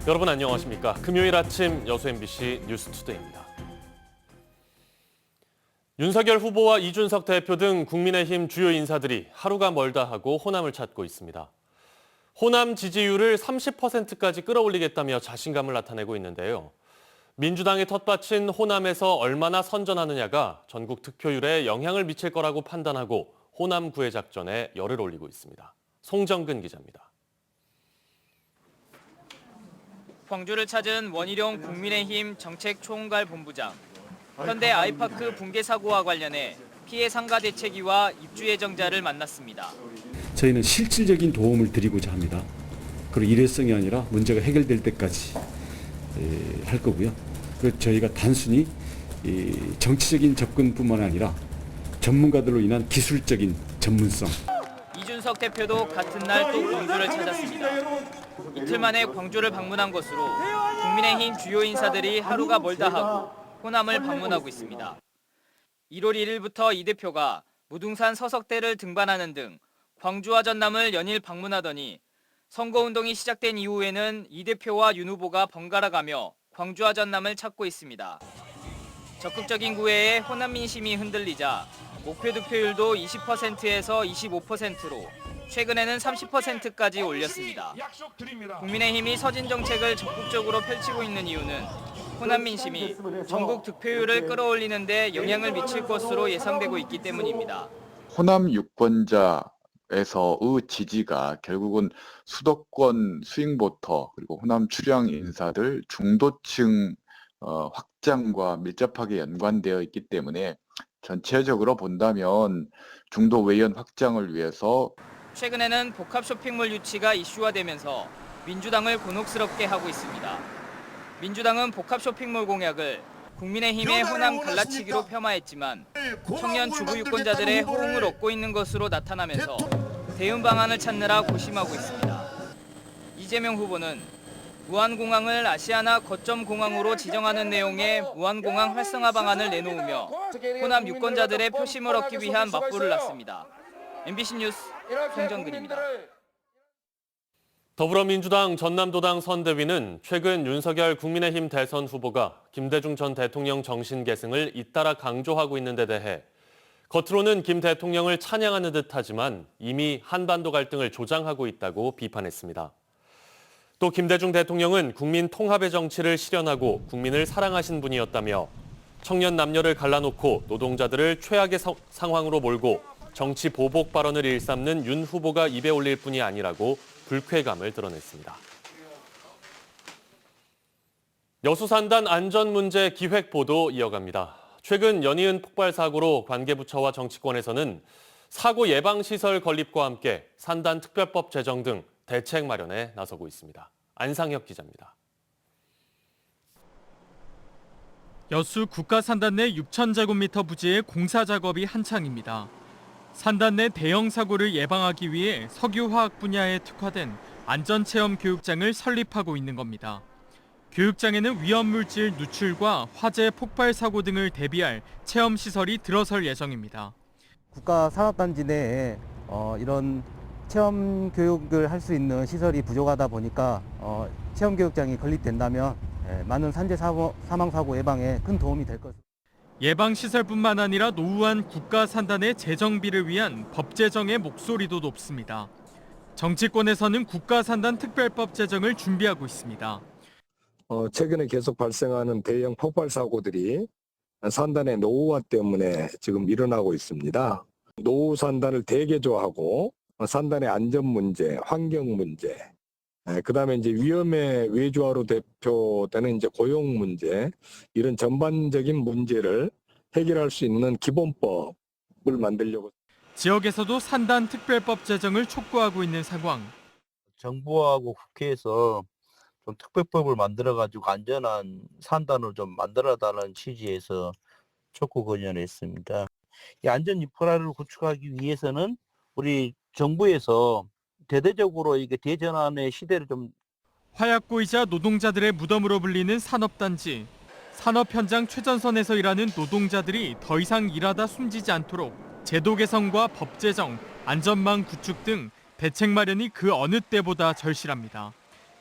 여러분 안녕하십니까? 금요일 아침 여수 MBC 뉴스투데이입니다. 윤석열 후보와 이준석 대표 등 국민의힘 주요 인사들이 하루가 멀다 하고 호남을 찾고 있습니다. 호남 지지율을 30%까지 끌어올리겠다며 자신감을 나타내고 있는데요. 민주당의 텃밭인 호남에서 얼마나 선전하느냐가 전국 득표율에 영향을 미칠 거라고 판단하고 호남 구애 작전에 열을 올리고 있습니다. 송정근 기자입니다. 광주를 찾은 원희룡 국민의힘 정책총괄본부장. 현대 아이파크 붕괴 사고와 관련해 피해 상가 대책위와 입주 예정자를 만났습니다. 저희는 실질적인 도움을 드리고자 합니다. 그리고 일회성이 아니라 문제가 해결될 때까지 할 거고요. 그리고 저희가 단순히 정치적인 접근뿐만 아니라 전문가들로 인한 기술적인 전문성. 이준석 대표도 같은 날 또 광주를 찾았습니다. 이틀 만에 광주를 방문한 것으로 국민의힘 주요 인사들이 하루가 멀다 하고 호남을 방문하고 있습니다. 1월 1일부터 이 대표가 무등산 서석대를 등반하는 등 광주와 전남을 연일 방문하더니 선거운동이 시작된 이후에는 이 대표와 윤 후보가 번갈아가며 광주와 전남을 찾고 있습니다. 적극적인 구애에 호남 민심이 흔들리자 목표 득표율도 20%에서 25%로 최근에는 30%까지 올렸습니다. 국민의힘이 서진 정책을 적극적으로 펼치고 있는 이유는 호남 민심이 전국 득표율을 끌어올리는 데 영향을 미칠 것으로 예상되고 있기 때문입니다. 호남 유권자에서의 지지가 결국은 수도권 스윙보터 그리고 호남 출향 인사들 중도층 확장과 밀접하게 연관되어 있기 때문에 전체적으로 본다면 중도 외연 확장을 위해서 최근에는 복합 쇼핑몰 유치가 이슈화되면서 민주당을 곤혹스럽게 하고 있습니다. 민주당은 복합 쇼핑몰 공약을 국민의힘의 호남 갈라치기로 폄하했지만 청년 주부 유권자들의 호응을 얻고 있는 것으로 나타나면서 대응 방안을 찾느라 고심하고 있습니다. 이재명 후보는 무안공항을 아시아나 거점 공항으로 지정하는 내용의 무안공항 활성화 방안을 내놓으며 호남 유권자들의 표심을 얻기 위한 맞불을 놨습니다. MBC 뉴스 송정근입니다. 더불어민주당 전남도당 선대위는 최근 윤석열 국민의힘 대선 후보가 김대중 전 대통령 정신 계승을 잇따라 강조하고 있는 데 대해 겉으로는 김 대통령을 찬양하는 듯하지만 이미 한반도 갈등을 조장하고 있다고 비판했습니다. 또 김대중 대통령은 국민 통합의 정치를 실현하고 국민을 사랑하신 분이었다며 청년 남녀를 갈라놓고 노동자들을 최악의 상황으로 몰고 정치 보복 발언을 일삼는 윤 후보가 입에 올릴 뿐이 아니라고 불쾌감을 드러냈습니다. 여수산단 안전문제 기획보도 이어갑니다. 최근 연이은 폭발 사고로 관계부처와 정치권에서는 사고 예방시설 건립과 함께 산단 특별법 제정 등 대책 마련에 나서고 있습니다. 안상혁 기자입니다. 여수 국가산단 내 6,000제곱미터 부지의 공사 작업이 한창입니다. 산단 내 대형 사고를 예방하기 위해 석유화학 분야에 특화된 안전체험 교육장을 설립하고 있는 겁니다. 교육장에는 위험물질 누출과 화재 폭발 사고 등을 대비할 체험시설이 들어설 예정입니다. 국가산업단지 내에 이런 체험 교육을 할 수 있는 시설이 부족하다 보니까 체험 교육장이 건립된다면 많은 산재 사망 사고 예방에 큰 도움이 될 것입니다. 예방시설뿐만 아니라 노후한 국가산단의 재정비를 위한 법 제정의 목소리도 높습니다. 정치권에서는 국가산단 특별법 제정을 준비하고 있습니다. 최근에 계속 발생하는 대형 폭발 사고들이 산단의 노후화 때문에 지금 일어나고 있습니다. 노후 산단을 대개조하고 산단의 안전 문제, 환경 문제, 그다음에 이제 위험의 외주화로 대표되는 이제 고용 문제, 이런 전반적인 문제를 해결할 수 있는 기본법을 만들려고. 지역에서도 산단 특별법 제정을 촉구하고 있는 상황. 정부하고 국회에서 좀 특별법을 만들어가지고 안전한 산단을 좀 만들어달라는 취지에서 촉구 건의했습니다. 이 안전 인프라를 구축하기 위해서는 우리 정부에서 대대적으로 이게 대전환의 시대를 좀 화약고이자 노동자들의 무덤으로 불리는 산업단지. 산업 현장 최전선에서 일하는 노동자들이 더 이상 일하다 숨지지 않도록 제도 개선과 법 제정, 안전망 구축 등 대책 마련이 그 어느 때보다 절실합니다.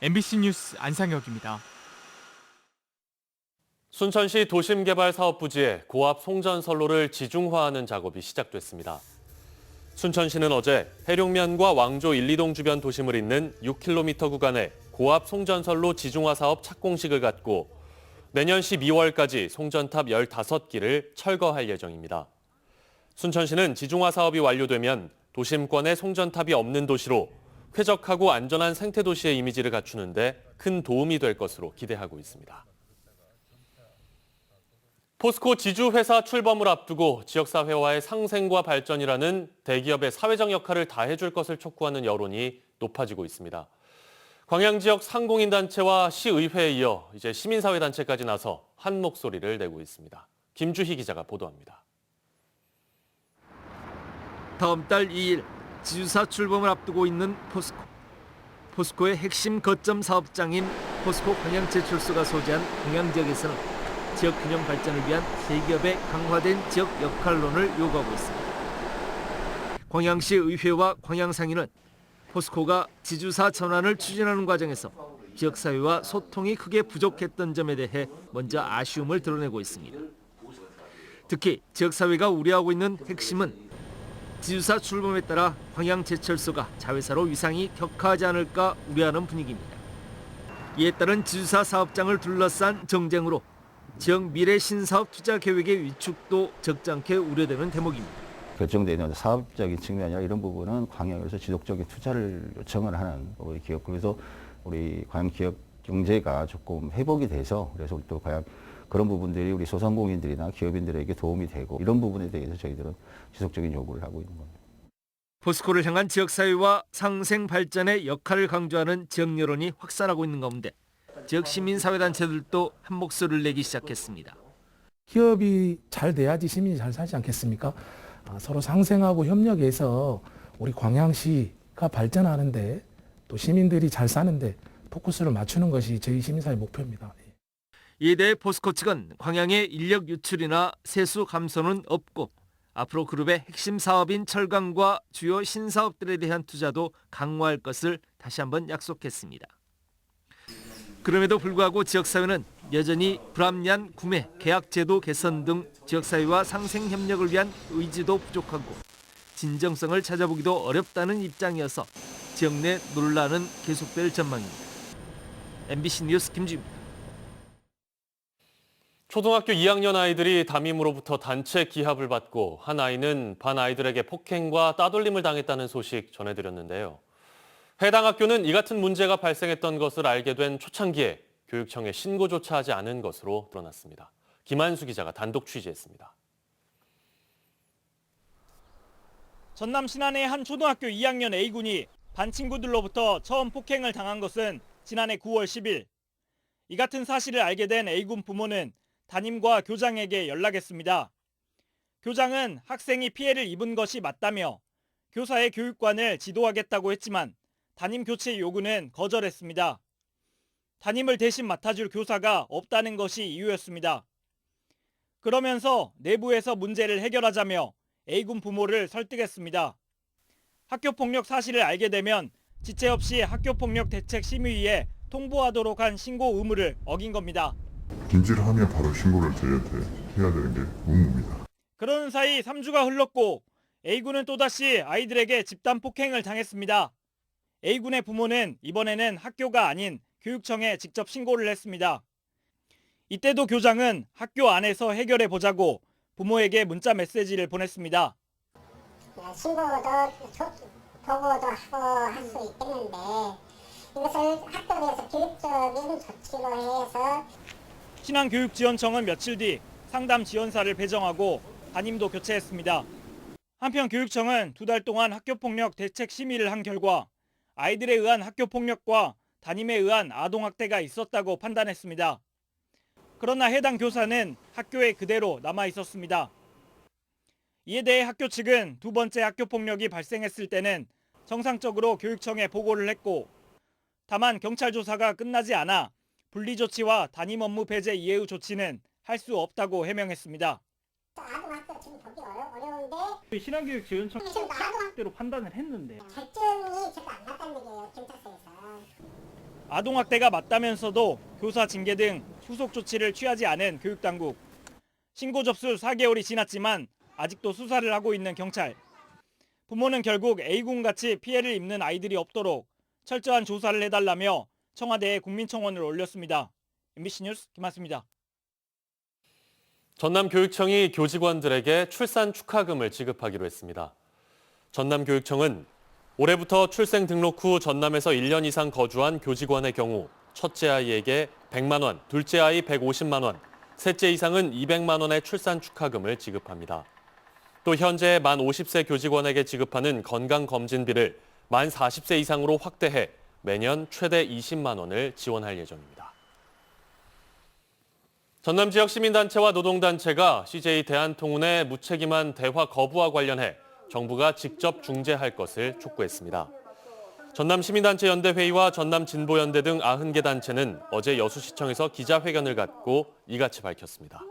MBC 뉴스 안상혁입니다. 순천시 도심개발사업부지에 고압 송전선로를 지중화하는 작업이 시작됐습니다. 순천시는 어제 해룡면과 왕조 1, 2동 주변 도심을 잇는 6km 구간에 고압 송전선로 지중화 사업 착공식을 갖고 내년 12월까지 송전탑 15기를 철거할 예정입니다. 순천시는 지중화 사업이 완료되면 도심권에 송전탑이 없는 도시로 쾌적하고 안전한 생태도시의 이미지를 갖추는 데 큰 도움이 될 것으로 기대하고 있습니다. 포스코 지주회사 출범을 앞두고 지역사회와의 상생과 발전이라는 대기업의 사회적 역할을 다해줄 것을 촉구하는 여론이 높아지고 있습니다. 광양 지역 상공인단체와 시의회에 이어 이제 시민사회단체까지 나서 한 목소리를 내고 있습니다. 김주희 기자가 보도합니다. 다음 달 2일 지주사 출범을 앞두고 있는 포스코의 핵심 거점 사업장인 포스코 광양제철소가 소재한 광양 지역에서는 지역 균형 발전을 위한 대기업의 강화된 지역 역할론을 요구하고 있습니다. 광양시 의회와 광양상인은 포스코가 지주사 전환을 추진하는 과정에서 지역사회와 소통이 크게 부족했던 점에 대해 먼저 아쉬움을 드러내고 있습니다. 특히 지역사회가 우려하고 있는 핵심은 지주사 출범에 따라 광양제철소가 자회사로 위상이 격하지 않을까 우려하는 분위기입니다. 이에 따른 지주사 사업장을 둘러싼 정쟁으로 지역 미래 신사업 투자 계획의 위축도 적잖게 우려되는 대목입니다. 결정되는 사업적인 측면이나 이런 부분은 광양에서 지속적인 투자를 요청을 하는 우리 기업, 그래서 우리 광양 기업 경제가 조금 회복이 돼서 그래서 또 과연 그런 부분들이 우리 소상공인들이나 기업인들에게 도움이 되고 이런 부분에 대해서 저희들은 지속적인 요구를 하고 있는 겁니다. 포스코를 향한 지역사회와 상생 발전의 역할을 강조하는 지역 여론이 확산하고 있는 가운데 지역 시민사회단체들도 한 목소리를 내기 시작했습니다. 기업이 잘 돼야지 시민이 잘 살지 않겠습니까? 서로 상생하고 협력해서 우리 광양시가 발전하는데 또 시민들이 잘 사는데 포커스를 맞추는 것이 저희 시민사회 목표입니다. 이에 대해 포스코 측은 광양의 인력 유출이나 세수 감소는 없고 앞으로 그룹의 핵심 사업인 철강과 주요 신사업들에 대한 투자도 강화할 것을 다시 한번 약속했습니다. 그럼에도 불구하고 지역사회는 여전히 불합리한 구매, 계약제도 개선 등 지역사회와 상생협력을 위한 의지도 부족하고 진정성을 찾아보기도 어렵다는 입장이어서 지역 내 논란은 계속될 전망입니다. MBC 뉴스 김주입니다. 초등학교 2학년 아이들이 담임으로부터 단체 기합을 받고 한 아이는 반 아이들에게 폭행과 따돌림을 당했다는 소식 전해드렸는데요. 해당 학교는 이 같은 문제가 발생했던 것을 알게 된 초창기에 교육청에 신고조차 하지 않은 것으로 드러났습니다. 김한수 기자가 단독 취재했습니다. 전남 신안의 한 초등학교 2학년 A군이 반 친구들로부터 처음 폭행을 당한 것은 지난해 9월 10일. 이 같은 사실을 알게 된 A군 부모는 담임과 교장에게 연락했습니다. 교장은 학생이 피해를 입은 것이 맞다며 교사의 교육관을 지도하겠다고 했지만 담임 교체 요구는 거절했습니다. 담임을 대신 맡아줄 교사가 없다는 것이 이유였습니다. 그러면서 내부에서 문제를 해결하자며 A군 부모를 설득했습니다. 학교폭력 사실을 알게 되면 지체 없이 학교폭력 대책심의위에 통보하도록 한 신고 의무를 어긴 겁니다. 금지를 하면 바로 신고를 해야 되는 게 의무입니다. 그러는 사이 3주가 흘렀고 A군은 또다시 아이들에게 집단 폭행을 당했습니다. A군의 부모는 이번에는 학교가 아닌 교육청에 직접 신고를 했습니다. 이때도 교장은 학교 안에서 해결해 보자고 부모에게 문자 메시지를 보냈습니다. 신고도 보고도 하고 할 수 있겠는데 이것을 학교 내에서 교육적인 조치로 해서 신안교육지원청은 며칠 뒤 상담 지원사를 배정하고 담임도 교체했습니다. 한편 교육청은 2달 동안 학교폭력 대책 심의를 한 결과 아이들에 의한 학교폭력과 담임에 의한 아동학대가 있었다고 판단했습니다. 그러나 해당 교사는 학교에 그대로 남아 있었습니다. 이에 대해 학교 측은 두 번째 학교폭력이 발생했을 때는 정상적으로 교육청에 보고를 했고 다만 경찰 조사가 끝나지 않아 분리조치와 담임 업무 배제 이해의 조치는 할 수 없다고 해명했습니다. 아동학대 지금 보기 어려운데 신안교육지원청 아동학대로 판단을 했는데 결정이 제대로 안 났다는 얘기예요. 경찰서에서. 아동학대가 맞다면서도 교사 징계 등 후속 조치를 취하지 않은 교육당국. 신고 접수 4개월이 지났지만 아직도 수사를 하고 있는 경찰. 부모는 결국 A군같이 피해를 입는 아이들이 없도록 철저한 조사를 해달라며 청와대에 국민청원을 올렸습니다. MBC 뉴스 김한수입니다. 전남교육청이 교직원들에게 출산 축하금을 지급하기로 했습니다. 전남교육청은 올해부터 출생 등록 후 전남에서 1년 이상 거주한 교직원의 경우 첫째 아이에게 100만 원, 둘째 아이 150만 원, 셋째 이상은 200만 원의 출산 축하금을 지급합니다. 또 현재 만 50세 교직원에게 지급하는 건강검진비를 만 40세 이상으로 확대해 매년 최대 20만 원을 지원할 예정입니다. 전남 지역 시민단체와 노동단체가 CJ 대한통운의 무책임한 대화 거부와 관련해 정부가 직접 중재할 것을 촉구했습니다. 전남시민단체연대회의와 전남진보연대 등 90개 단체는 어제 여수시청에서 기자회견을 갖고 이같이 밝혔습니다.